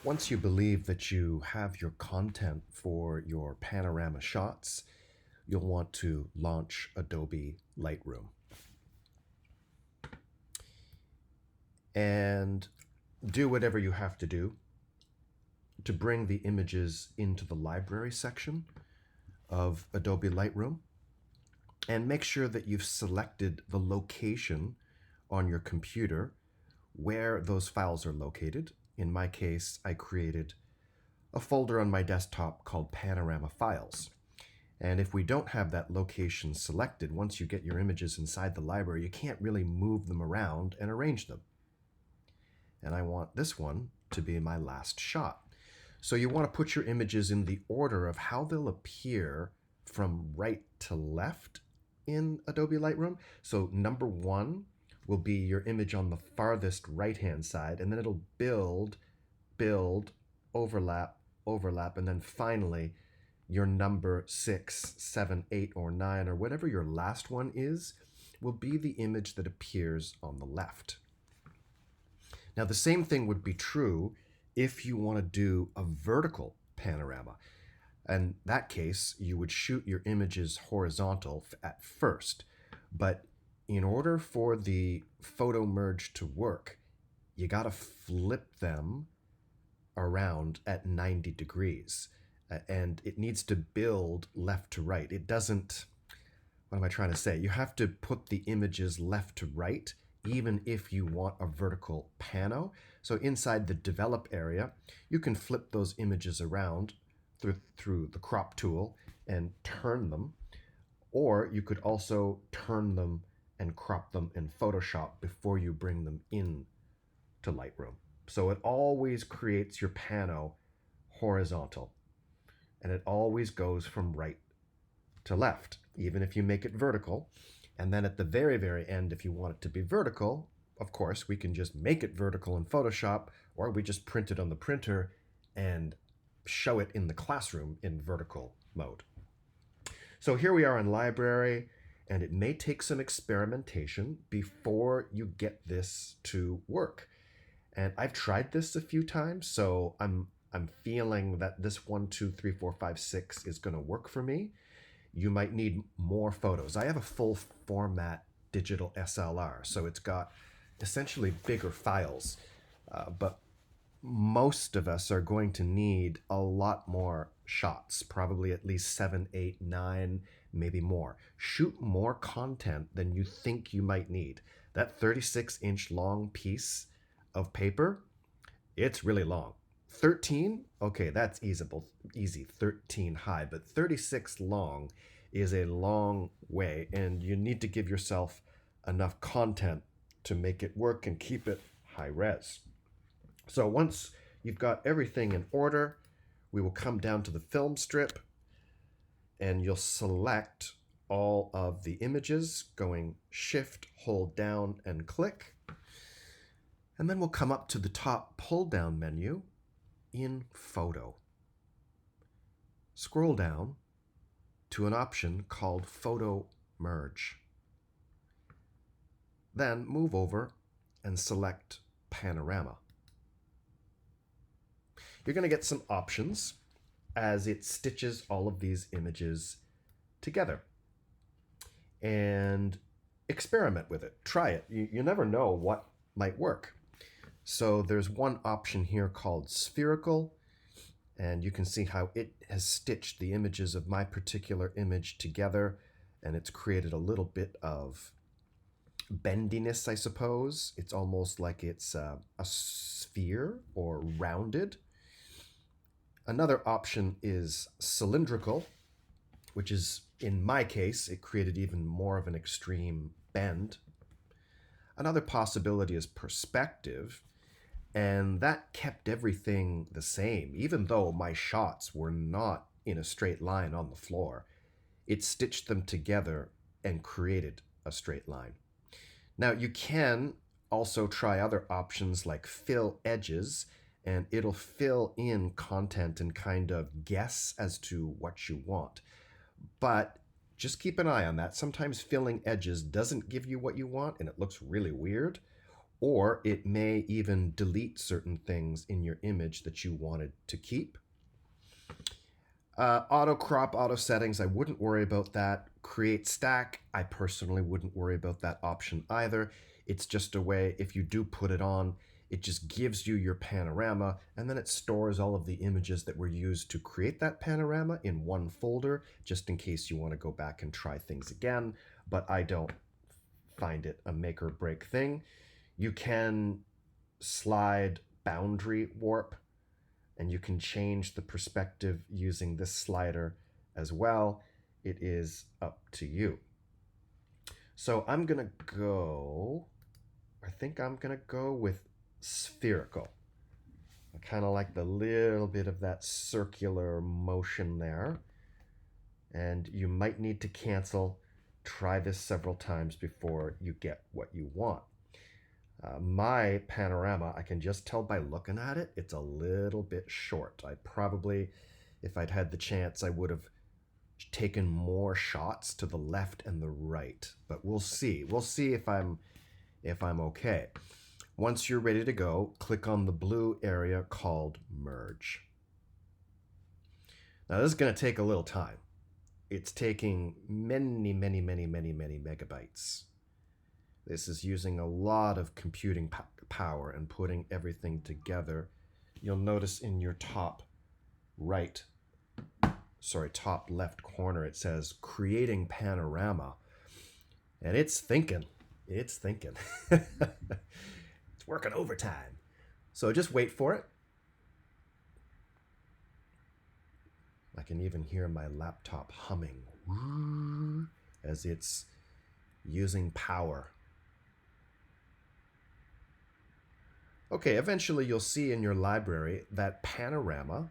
Once you believe that you have your content for your panorama shots, you'll want to launch Adobe Lightroom. And do whatever you have to do to bring the images into the library section of Adobe Lightroom. And make sure that you've selected the location on your computer where those files are located. In my case, I created a folder on my desktop called Panorama Files. And if we don't have that location selected, once you get your images inside the library, you can't really move them around and arrange them. And I want this one to be my last shot. So you want to put your images in the order of how they'll appear from right to left in Adobe Lightroom. So number one will be your image on the farthest right-hand side, and then it'll build, overlap, and then finally your number 6, 7, 8, or 9, or whatever your last one is, will be the image that appears on the left. Now, the same thing would be true if you want to do a vertical panorama. In that case, you would shoot your images horizontal at first. But in order for the photo merge to work, you got to flip them around at 90 degrees. And it needs to build left to right. It doesn't, what am I trying to say? You have to put the images left to right, even if you want a vertical pano. So inside the develop area, you can flip those images around through the crop tool and turn them, or you could also turn them and crop them in Photoshop before you bring them in to Lightroom. So it always creates your pano horizontal, and it always goes from right to left, even if you make it vertical. And then at the very, very end, if you want it to be vertical, of course, we can just make it vertical in Photoshop, or we just print it on the printer and show it in the classroom in vertical mode. So here we are in library, and it may take some experimentation before you get this to work. And I've tried this a few times, so I'm feeling that this 1, 2, 3, 4, 5, 6 is going to work for me. You might need more photos. I have a full format digital SLR, so it's got essentially bigger files, but most of us are going to need a lot more shots, probably at least 7, 8, 9, maybe more. Shoot more content than you think you might need. That 36-inch long piece of paper, it's really long. 13, okay, that's easy, 13 high, but 36 long is a long way, and you need to give yourself enough content to make it work and keep it high res. So once you've got everything in order, we will come down to the film strip, and you'll select all of the images, going Shift, hold down, and click. And then we'll come up to the top pull-down menu in Photo. Scroll down to an option called Photo Merge. Then move over and select Panorama. You're going to get some options as it stitches all of these images together. And experiment with it. Try it. You never know what might work. So there's one option here called Spherical, and you can see how it has stitched the images of my particular image together, and it's created a little bit of bendiness, I suppose. It's almost like it's a sphere or rounded. Another option is cylindrical, which is, in my case, it created even more of an extreme bend. Another possibility is perspective, and that kept everything the same, even though my shots were not in a straight line on the floor. It stitched them together and created a straight line. Now, you can also try other options like fill edges, and it'll fill in content and kind of guess as to what you want. But just keep an eye on that. Sometimes filling edges doesn't give you what you want, and it looks really weird. or it may even delete certain things in your image that you wanted to keep. Auto crop, auto settings, I wouldn't worry about that. Create stack, I personally wouldn't worry about that option either. It's just a way, if you do put it on, it just gives you your panorama, and then it stores all of the images that were used to create that panorama in one folder, just in case you want to go back and try things again. But I don't find it a make or break thing. You can slide boundary warp, and you can change the perspective using this slider as well. It is up to you. So I'm gonna go, I think I'm gonna go with spherical. I kind of like the little bit of that circular motion there. And you might need to cancel. Try this several times before you get what you want. My panorama, I can just tell by looking at it, it's a little bit short. I probably, if I'd had the chance, I would have taken more shots to the left and the right. But we'll see. We'll see if I'm okay. Once you're ready to go, click on the blue area called Merge. Now this is going to take a little time. It's taking many megabytes. This is using a lot of computing power and putting everything together. You'll notice in your top left corner, it says creating panorama. And it's thinking. It's thinking. It's working overtime. So just wait for it. I can even hear my laptop humming as it's using power. Okay, eventually you'll see in your library that panorama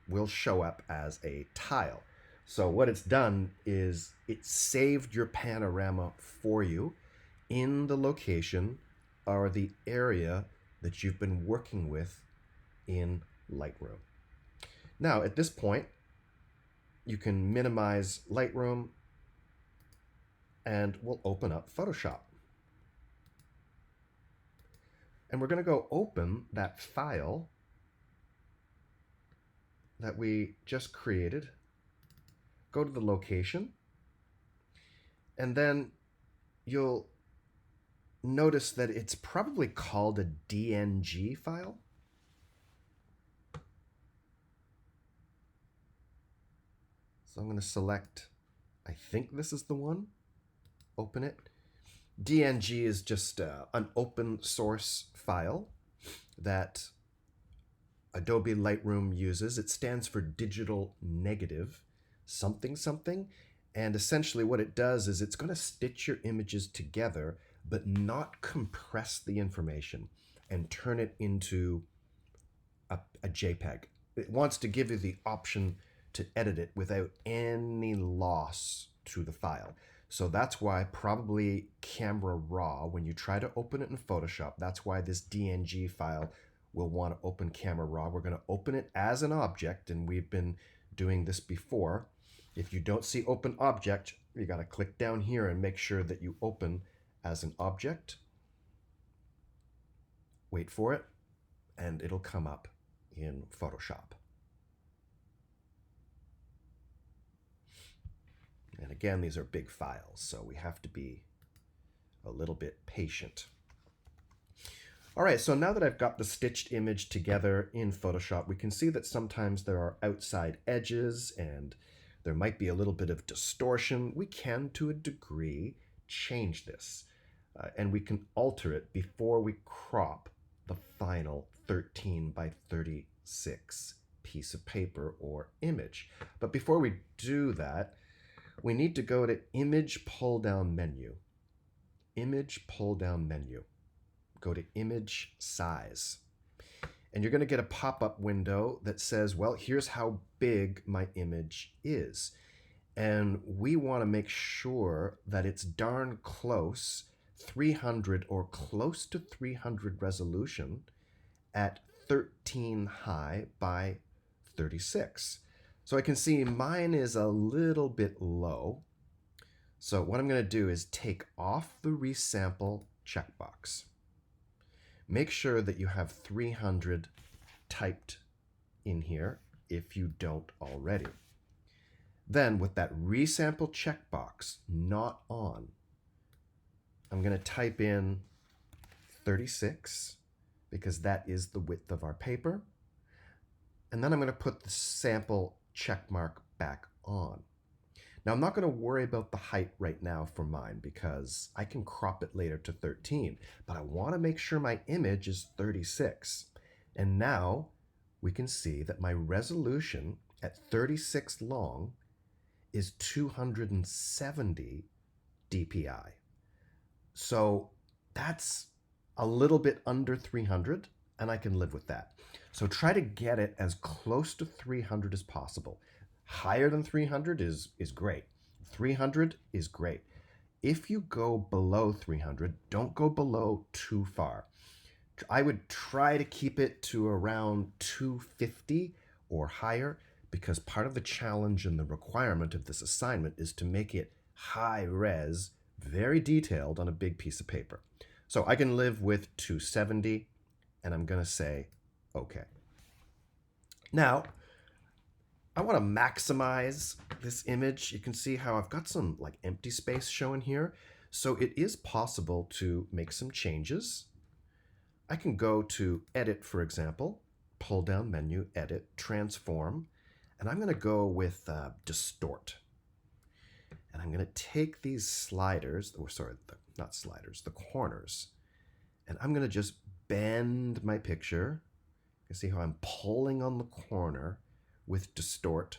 will show up as a tile. So what it's done is it saved your panorama for you in the location or the area that you've been working with in Lightroom. Now, at this point, you can minimize Lightroom and we'll open up Photoshop. And we're going to go open that file that we just created. Go to the location. And then you'll notice that it's probably called a DNG file. So I'm going to select, I think this is the one. Open it. DNG is just an open source file that Adobe Lightroom uses. It stands for digital negative something something. And essentially what it does is it's going to stitch your images together, but not compress the information and turn it into a JPEG. It wants to give you the option to edit it without any loss to the file. So that's why probably Camera Raw, when you try to open it in Photoshop, that's why this DNG file will want to open Camera Raw. We're going to open it as an object, and we've been doing this before. If you don't see open object, you got to click down here and make sure that you open as an object. Wait for it, and it'll come up in Photoshop. And again, these are big files, so we have to be a little bit patient. All right, so now that I've got the stitched image together in Photoshop, we can see that sometimes there are outside edges and there might be a little bit of distortion. We can, to a degree, change this. And we can alter it before we crop the final 13 by 36 piece of paper or image. But before we do that, we need to go to Image Pull-Down Menu. Image Pull-Down Menu. Go to Image Size. And you're going to get a pop-up window that says, well, here's how big my image is. And we want to make sure that it's darn close, 300 or close to 300 resolution at 13 high by 36. So I can see mine is a little bit low. So what I'm going to do is take off the resample checkbox. make sure that you have 300 typed in here if you don't already. Then with that resample checkbox not on, I'm going to type in 36 because that is the width of our paper. And then I'm going to put the sample check mark back on. Now I'm not going to worry about the height right now for mine because I can crop it later to 13, but I want to make sure my image is 36. And now we can see that my resolution at 36 long is 270 dpi. So that's a little bit under 300, and I can live with that. So try to get it as close to 300 as possible. Higher than 300 is great. 300 is great. If you go below 300, don't go below too far. I would try to keep it to around 250 or higher, because part of the challenge and the requirement of this assignment is to make it high res, very detailed on a big piece of paper. So I can live with 270, and I'm going to say okay. Now, I want to maximize this image. You can see how I've got some like empty space showing here. So it is possible to make some changes. I can go to Edit, for example, pull down menu, Edit, Transform, and I'm going to go with Distort. And I'm going to take these sliders, or sorry, not sliders, the corners, and I'm going to just bend my picture. You can see how I'm pulling on the corner with Distort.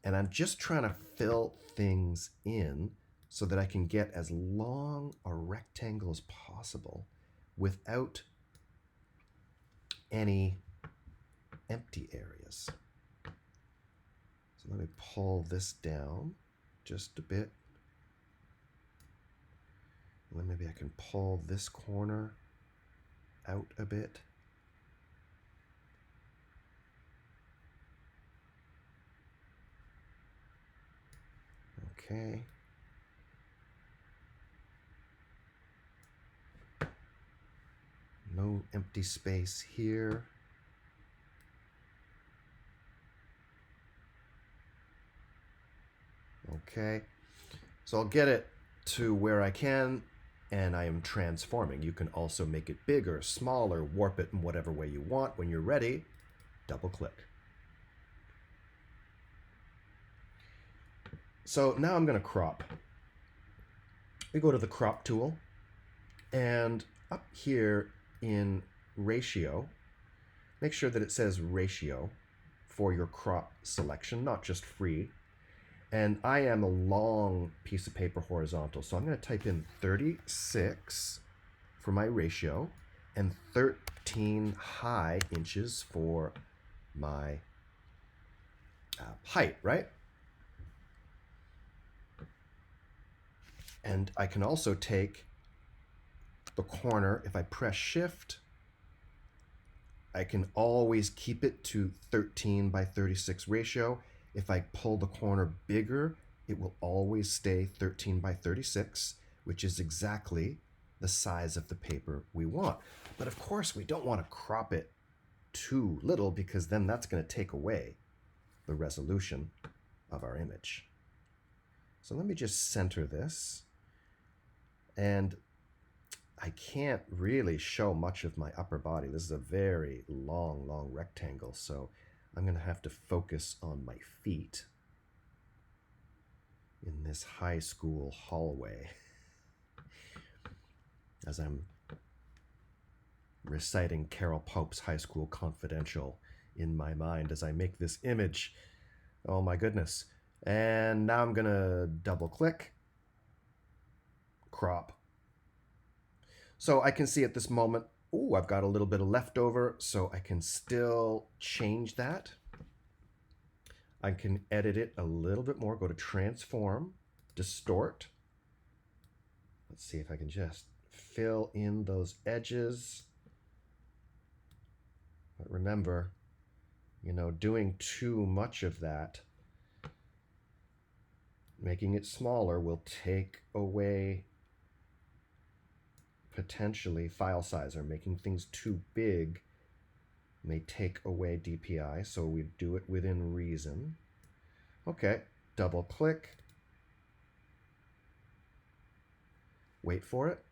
And I'm just trying to fill things in so that I can get as long a rectangle as possible without any empty areas. So let me pull this down just a bit. And then maybe I can pull this corner out a bit. Okay. No empty space here. Okay. So I'll get it to where I can, and I am transforming. You can also make it bigger, smaller, warp it in whatever way you want. When you're ready, double click. So now I'm going to crop. We go to the crop tool, and up here in ratio, make sure that it says ratio for your crop selection, not just free. And I am a long piece of paper horizontal, so I'm going to type in 36 for my ratio and 13 high inches for my height, right? And I can also take the corner. If I press Shift, I can always keep it to 13 by 36 ratio. If I pull the corner bigger, it will always stay 13 by 36, which is exactly the size of the paper we want. But of course, we don't want to crop it too little, because then that's going to take away the resolution of our image. So let me just center this. And I can't really show much of my upper body. This is a very long rectangle, so I'm going to have to focus on my feet in this high school hallway as I'm reciting Carol Pope's High School Confidential in my mind as I make this image. Oh my goodness. And now I'm going to double click, crop. So I can see at this moment, ooh, I've got a little bit of leftover, so I can still change that. I can edit it a little bit more, go to Transform, Distort. Let's see if I can just fill in those edges. But remember, doing too much of that, making it smaller, will take away potentially file size, or making things too big may take away DPI, so we do it within reason. Okay, double click, wait for it.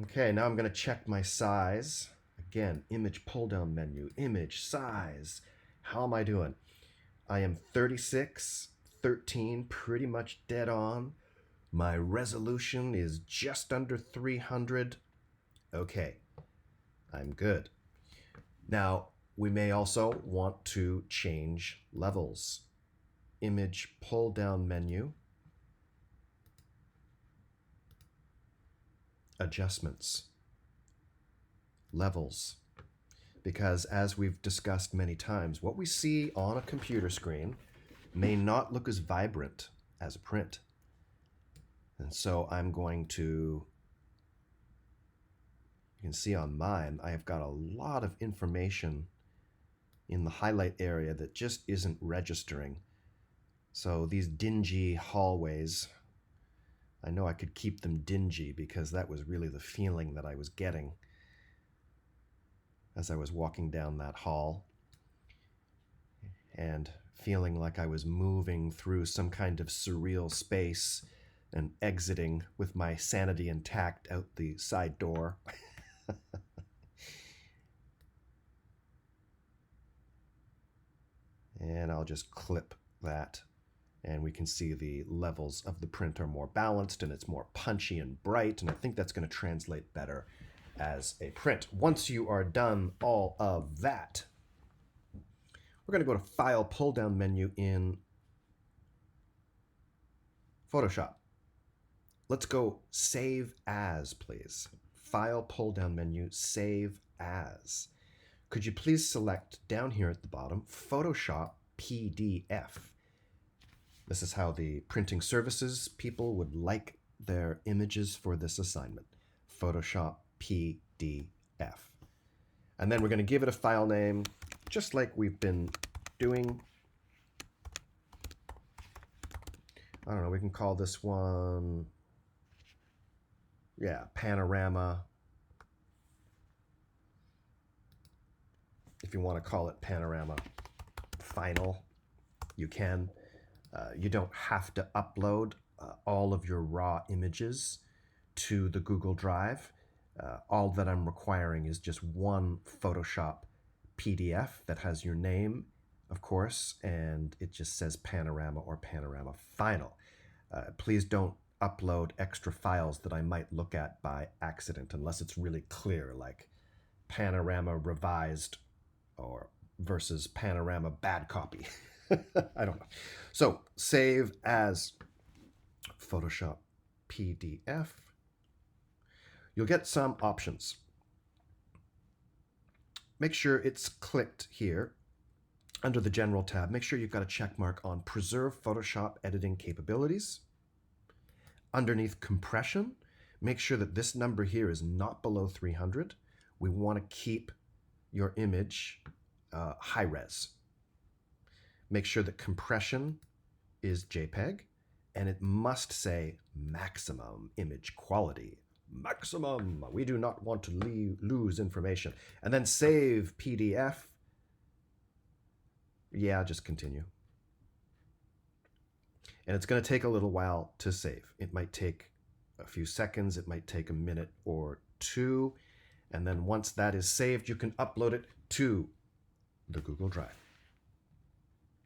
Okay, now I'm going to check my size. Again, image pull down menu, image size. How am I doing? I am 36, 13, pretty much dead on. My resolution is just under 300. Okay, I'm good. Now, we may also want to change levels. Image pull down menu, adjustments, levels. Because as we've discussed many times, what we see on a computer screen may not look as vibrant as a print. And so I'm going to, you can see on mine, I have got a lot of information in the highlight area that just isn't registering. So these dingy hallways, I know I could keep them dingy because that was really the feeling that I was getting as I was walking down that hall and feeling like I was moving through some kind of surreal space and exiting with my sanity intact out the side door. And I'll just clip that, and we can see the levels of the print are more balanced and it's more punchy and bright, and I think that's going to translate better as a print. Once you are done all of that, we're going to go to File pull-down menu in Photoshop. Let's go Save As, please. File pull-down menu, Save As. Could you please select down here at the bottom, Photoshop PDF. This is how the printing services people would like their images for this assignment. Photoshop PDF. And then we're going to give it a file name, just like we've been doing. I don't know, we can call this one, yeah, Panorama. If you want to call it Panorama Final, you can. You don't have to upload all of your raw images to the Google Drive. All that I'm requiring is just one Photoshop PDF that has your name, of course, and it just says Panorama or Panorama Final. Please don't upload extra files that I might look at by accident unless it's really clear, like Panorama Revised or versus Panorama Bad Copy. I don't know. So save as Photoshop PDF. You'll get some options. Make sure it's clicked here under the General tab. Make sure you've got a check mark on Preserve Photoshop Editing Capabilities. Underneath Compression, make sure that this number here is not below 300. We want to keep your image high res. Make sure that compression is JPEG, and it must say maximum image quality. Maximum. We do not want to lose information. And then save PDF. Yeah, just continue. And it's going to take a little while to save. It might take a few seconds. It might take a minute or two. And then once that is saved, you can upload it to the Google Drive.